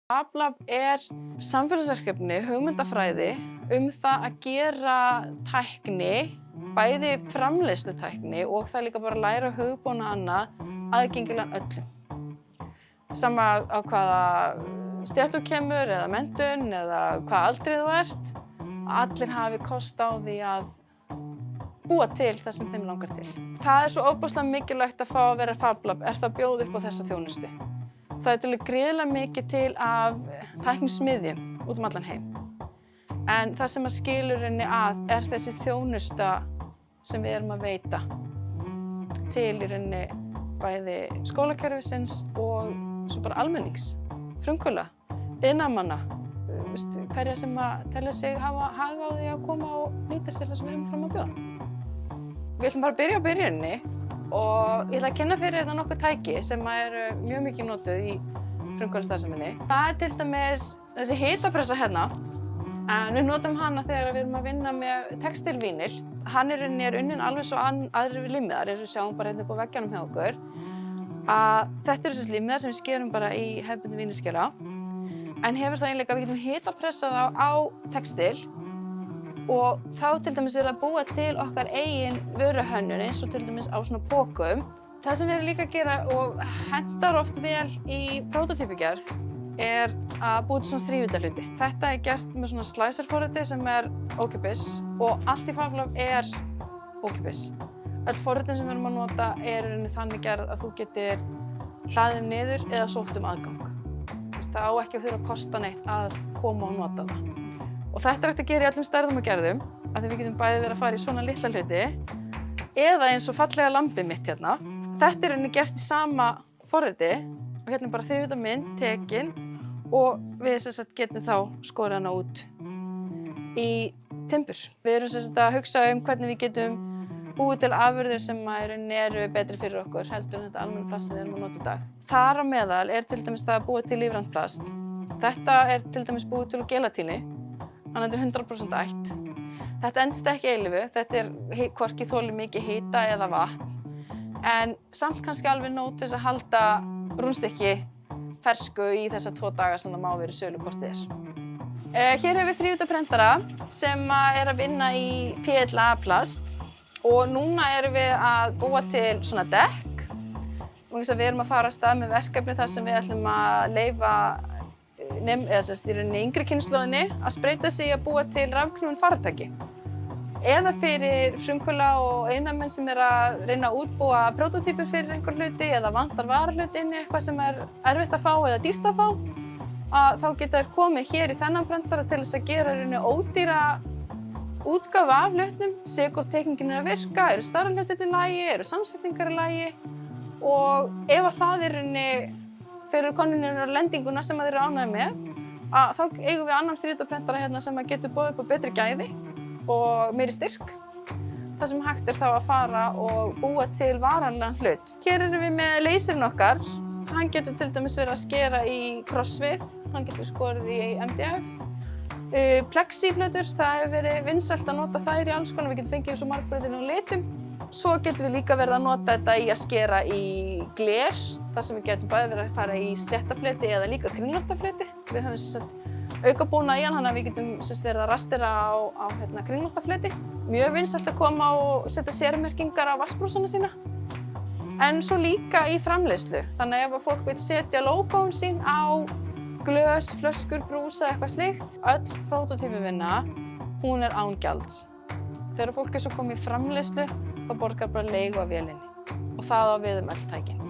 FabLab samfélagsverkefni, hugmyndafræði það að gera tækni, bæði framleiðslutækni og það líka bara að læra að hugbúna annað aðgengilegan öllum. Sama á hvaða stétt þú kemur eða menntun eða hvaða aldrei þú ert, allir hafi kost á því að búa til það sem þeim langar til. Það svo ofboðslega mikilvægt að fá að vera FabLab það að bjóða upp á þessa þjónustu. Það til gríðarlega mikið til af tæknismiðjum út allan heim. En það sem skilur henni að þessi þjónusta sem við erum að veita til í rauninni bæði skólakerfisins og svo bara almennings, frumkvöðla, iðnaðarmanna, hverja sem telja sig hafa hag á því að koma og nýta sér það sem við erum fram að bjóða. Við ætlum bara að byrja á byrjuninni og ég ætla að kynna fyrir hérna nokkuð tæki sem eru mjög mikið notuð í frumkvöðlastarfseminni. Það til dæmis þessi hitapressa hérna, en við notum hana þegar við erum að vinna með textílvínil. Hann er unnin alveg svo aðrir límiðar, eins og við sjáum bara hérna upp á veggjanum hjá okkur. Þetta eru þessi límiðar sem við skerum bara í hefðbundin vínilskera, en hefur það einlega að við getum hitapressað á textíl og þá til dæmis verið að búa til okkar eigin vöruhönnun eins og til dæmis á svona pokum. Það sem við erum líka að gera og hentar oft vel í prótótýpugerð að búa til svona þrívíddarhluti. Þetta gert með svona slicer-forriti sem ókeypis og allt í FabLab ókeypis. Öll forritin sem við erum að nota þannig gerð að þú getur hlaðið niður eða sótt aðgang. Það á ekki að þurfa að kosta neitt að koma og nota það. Og þetta hægt að gera í öllum stærðum og gerðum, af því við getum bæði verið að fara í svona litla hluti eða eins og fallega lambið mitt hérna. Þetta gert í sama forriti og hérna bara þrívídda mynd tekin og við getum þá skorið hana út í timbur. Við erum að hugsa hvernig við getum búið til afurðir sem eru betri fyrir okkur heldur en þetta almenna plast sem við erum að nota í dag. Þar á meðal til dæmis það að búa til lífrænt plast. Þetta til dæmis búið til úr gelatíni, þannig að þetta 100% ætt. Þetta endist ekki eilífu, þetta hvorki þolir mikið hita eða vatn, en samt kannski alveg nóg til þess að halda rúnstykki fersku í þessa 2 daga sem það má vera í sölu hvort þið Hér hefur við þrívíddarprentara sem að vinna í PLA plast og núna erum við að búa til svona dekk og við erum að fara af stað með verkefni þar sem við ætlum að leyfa í rauninni yngri kynslóðinni að spreyta sig í að búa til rafknúin farartæki. Eða fyrir frumkvöðla og iðnaðarmenn sem að reyna að útbúa prótótýpur fyrir einhver hluti eða vantar varahluti inn í eitthvað sem erfitt að fá eða dýrt að fá, þá geta þeir komið hér í þennan prentara til þess að gera í rauninni ódýra útgáfu af hlutnum, sé hvort teikningin að virka, eru stærra hlutir í lagi, eru samsetningar í lagi og ef að það rauninni þeir eru konunir á lendinguna sem þeir eru ánægðir með, þá eigum við annan þrívíddarprentara hérna sem getur boðið upp á betri gæði og meiri styrk. Það sem hægt þá að fara og búa til varanlegan hlut. Hér erum við með laserinn okkar. Hann getur til dæmis verið að skera í krossvið, hann getur skorið í MDF. Plexíflötur, það hefur verið vinsælt að nota þær í alls konar, við getum fengið svo margbreytilegum litum. Svo getum við líka verið að nota þetta í að skera í gler, þar sem við getum bæði verið að fara í sléttafleti eða líka kringlóttafleti. Við höfum aukabúnað í hann, þannig að við getum verið að rastera á kringlóttafleti. Mjög vinsælt að koma og setja sérmerkingar á vatnsbrúsana sína. En svo líka í framleiðslu, þannig að ef fólk vill setja lógóin sín á glös, flöskur, brúsa, eitthvað slíkt, öll prótótýpuvinna, hún án gjalds. Þegar fólk svo komið í framleiðslu, þá borgar bara leigu af vélinni og það á við öll tækin.